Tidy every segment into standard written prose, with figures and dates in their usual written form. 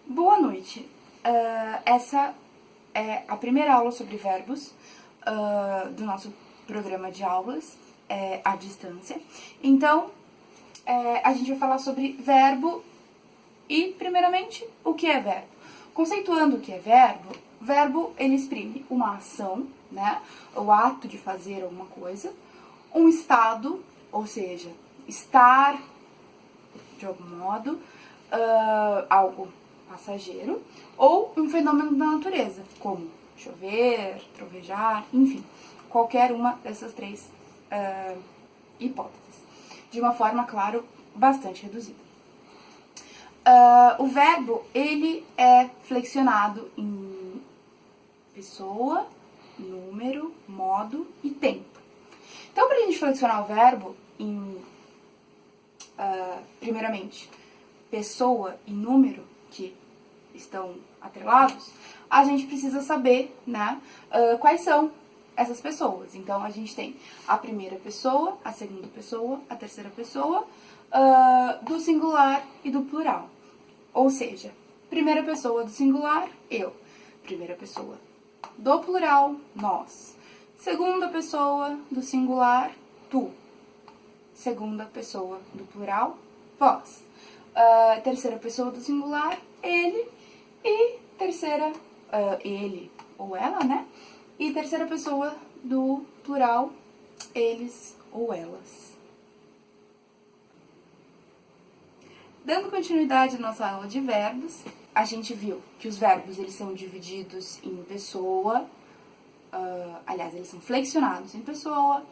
Boa noite. Essa é a primeira aula sobre verbos do nosso programa de aulas à distância. Então, a gente vai falar sobre verbo e, primeiramente, o que é verbo. Conceituando o que é verbo, verbo ele exprime uma ação, né? O ato de fazer alguma coisa, um estado, ou seja, estar de algum modo, algo passageiro, ou um fenômeno da natureza, como chover, trovejar, enfim, qualquer uma dessas três hipóteses, de uma forma, claro, bastante reduzida. O verbo, ele é flexionado em pessoa, número, modo e tempo. Então, para a gente flexionar o verbo em, primeiramente, pessoa e número, que estão atrelados, a gente precisa saber, né, quais são essas pessoas. Então, a gente tem a primeira pessoa, a segunda pessoa, a terceira pessoa, do singular e do plural. Ou seja, primeira pessoa do singular, eu. Primeira pessoa do plural, nós. Segunda pessoa do singular, tu. Segunda pessoa do plural, vós. Terceira pessoa do singular, ele. E terceira, ele ou ela, né? E terceira pessoa do plural, eles ou elas. Dando continuidade à nossa aula de verbos, a gente viu que os verbos eles são divididos em pessoa, aliás, eles são flexionados em pessoa,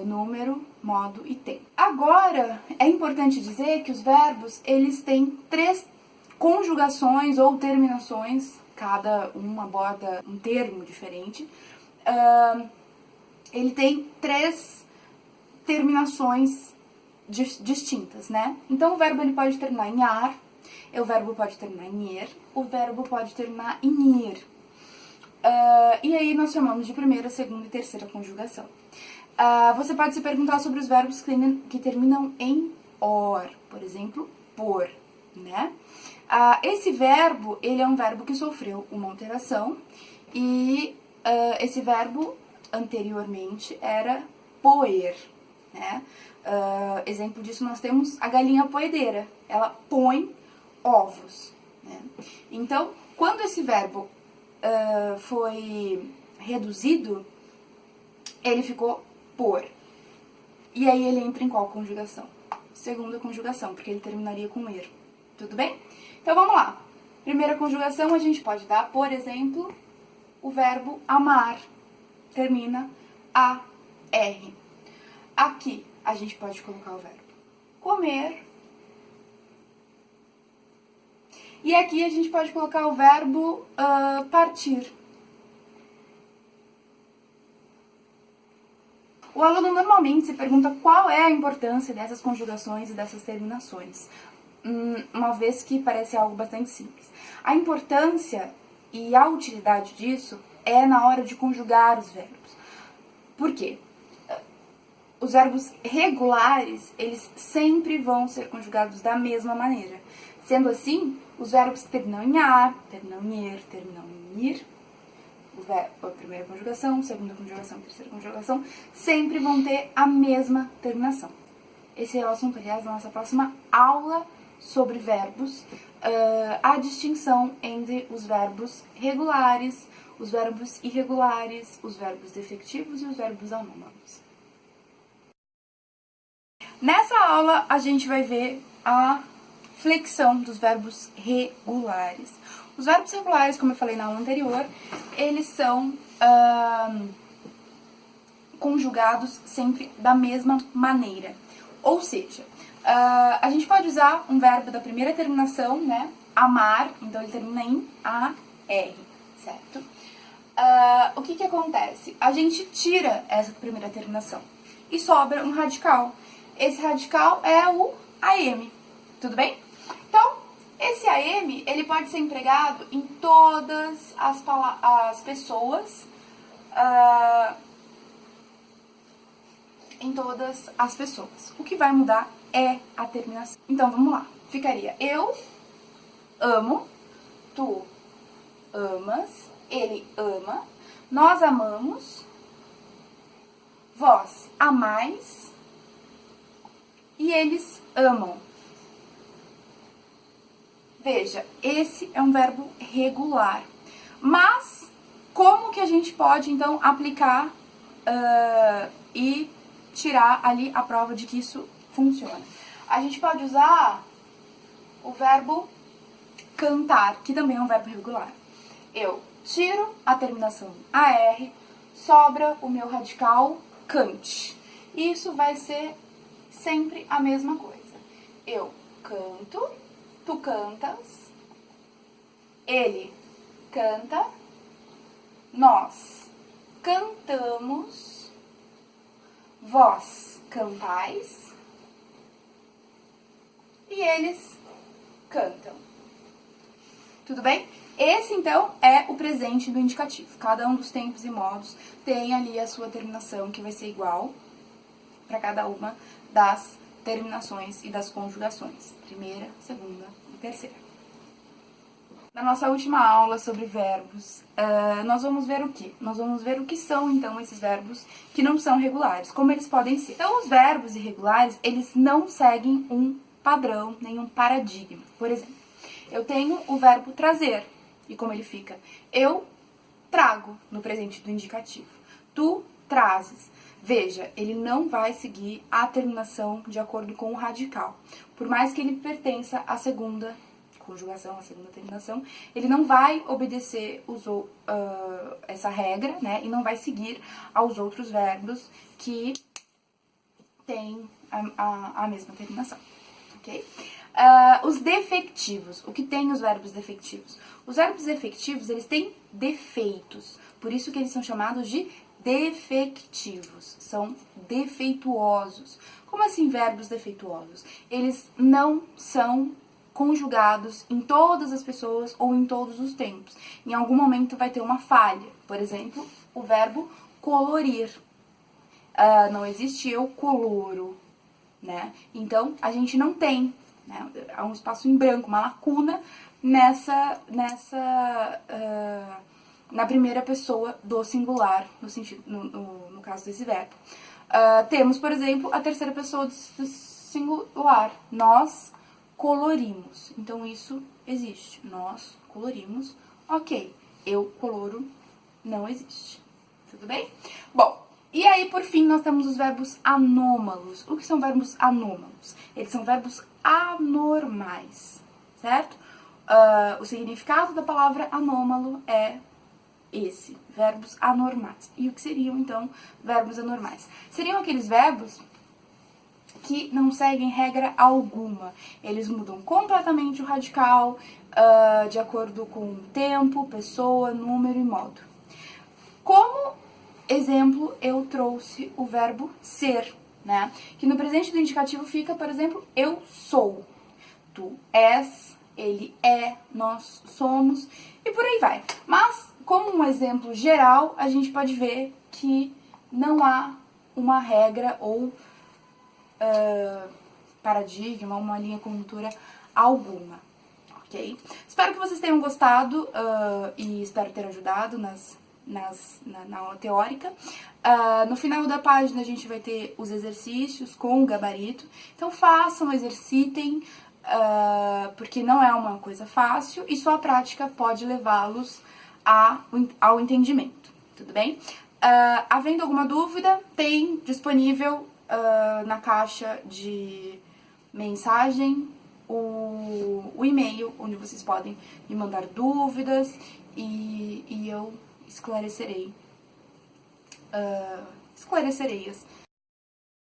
número, modo e tempo. Agora, é importante dizer que os verbos eles têm três conjugações ou terminações, cada um aborda um termo diferente. Ele tem três terminações distintas, né? Então, o verbo ele pode terminar em ar, o verbo pode terminar em er, o verbo pode terminar em ir. E aí, nós chamamos de primeira, segunda e terceira conjugação. Você pode se perguntar sobre os verbos que terminam em or, por exemplo, por, né? Esse verbo, ele é um verbo que sofreu uma alteração e esse verbo, anteriormente, era poer, né? Exemplo disso, nós temos a galinha poedeira. Ela põe ovos, né? Então, quando esse verbo foi reduzido, ele ficou por. E aí ele entra em qual conjugação? Segunda conjugação, porque ele terminaria com er. Tudo bem? Então vamos lá. Primeira conjugação a gente pode dar, por exemplo, o verbo amar. Termina a-r. Aqui a gente pode colocar o verbo comer. E aqui a gente pode colocar o verbo partir. O aluno normalmente se pergunta qual é a importância dessas conjugações e dessas terminações, uma vez que parece algo bastante simples. A importância e a utilidade disso é na hora de conjugar os verbos. Por quê? Os verbos regulares, eles sempre vão ser conjugados da mesma maneira. Sendo assim, os verbos que terminam em ar, terminam em er, terminam em ir, a primeira conjugação, segunda conjugação, terceira conjugação, sempre vão ter a mesma terminação. Esse é o assunto, aliás, da nossa próxima aula sobre verbos, a distinção entre os verbos regulares, os verbos irregulares, os verbos defectivos e os verbos anômalos. Nessa aula, a gente vai ver a flexão dos verbos regulares. Os verbos regulares, como eu falei na aula anterior, eles são conjugados sempre da mesma maneira. Ou seja, a gente pode usar um verbo da primeira terminação, né? Amar, então ele termina em a-r, certo? O que acontece? A gente tira essa primeira terminação e sobra um radical. Esse radical é o am, tudo bem? Então, esse am, ele pode ser empregado em todas as pessoas, O que vai mudar é a terminação. Então, vamos lá. Ficaria eu amo, tu amas, ele ama, nós amamos, vós amais e eles amam. Veja, esse é um verbo regular. Mas, como que a gente pode, então, aplicar e tirar ali a prova de que isso funciona? A gente pode usar o verbo cantar, que também é um verbo regular. Eu tiro a terminação AR, sobra o meu radical cante. Isso vai ser sempre a mesma coisa. Eu canto, tu cantas, ele canta, nós cantamos, vós cantais e eles cantam. Tudo bem? Esse, então, é o presente do indicativo. Cada um dos tempos e modos tem ali a sua terminação, que vai ser igual para cada uma das terminações e das conjugações. Primeira, segunda e terceira. Na nossa última aula sobre verbos, nós vamos ver o quê? Nós vamos ver o que são, então, esses verbos que não são regulares, como eles podem ser. Então, os verbos irregulares, eles não seguem um padrão, nenhum paradigma. Por exemplo, eu tenho o verbo trazer, e como ele fica? Eu trago, no presente do indicativo. Tu trazes. Veja, ele não vai seguir a terminação de acordo com o radical. Por mais que ele pertença à segunda conjugação, à segunda terminação, ele não vai obedecer essa regra, né? E não vai seguir aos outros verbos que têm a mesma terminação, ok? Os defectivos. O que tem os verbos defectivos? Os verbos defectivos, eles têm defeitos. Por isso que eles são chamados de defectivos. São defeituosos. Como assim verbos defeituosos? Eles não são conjugados em todas as pessoas ou em todos os tempos. Em algum momento vai ter uma falha. Por exemplo, o verbo colorir. Não existe eu coloro, né? Então, a gente não tem, né? Há um espaço em branco, uma lacuna na primeira pessoa do singular, no caso desse verbo. Temos, por exemplo, a terceira pessoa do singular. Nós colorimos. Então, isso existe. Nós colorimos. Ok. Eu coloro. Não existe. Tudo bem? Bom, e aí, por fim, nós temos os verbos anômalos. O que são verbos anômalos? Eles são verbos anormais, certo? O significado da palavra anômalo é esse, verbos anormais. E o que seriam, então, verbos anormais? Seriam aqueles verbos que não seguem regra alguma. Eles mudam completamente o radical de acordo com tempo, pessoa, número e modo. Como exemplo, eu trouxe o verbo ser, né? Que no presente do indicativo fica, por exemplo, eu sou. Tu és, ele é, nós somos e por aí vai. Mas, como um exemplo geral, a gente pode ver que não há uma regra ou paradigma, uma linha condutora alguma, ok? Espero que vocês tenham gostado e espero ter ajudado na aula teórica. No final da página a gente vai ter os exercícios com o gabarito, então façam, exercitem, porque não é uma coisa fácil e só a prática pode levá-los ao entendimento, tudo bem? Havendo alguma dúvida, tem disponível na caixa de mensagem o e-mail onde vocês podem me mandar dúvidas e eu esclarecerei-as